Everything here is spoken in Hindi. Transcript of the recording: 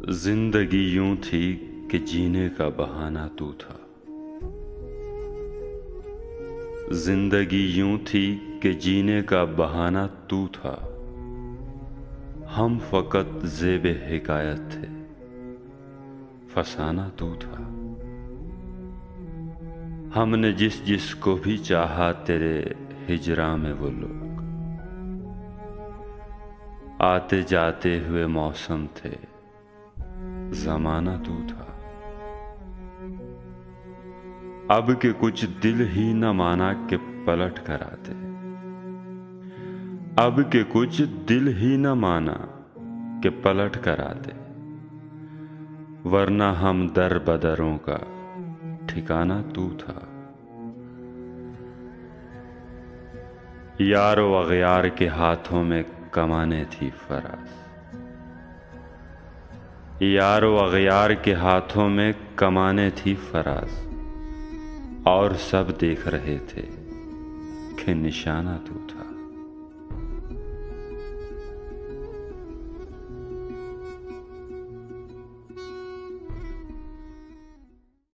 जिंदगी यूं थी कि जीने का बहाना तू था। जिंदगी यूं थी कि जीने का बहाना तू था। हम फकत ज़ेबे हिकायत थे, फसाना तू था। हमने जिस जिस को भी चाहा तेरे हिजरा में वो लोग आते जाते हुए मौसम थे, ज़माना तू था। अब के कुछ दिल ही न माना कि पलट कर आते। अब के कुछ दिल ही न माना कि पलट कर आते, वरना हम दर बदरों का ठिकाना तू था। यार व अगयार के हाथों में कमाने थी फराज। यार व अगयार के हाथों में कमाने थी फराज, और सब देख रहे थे कि निशाना तू था।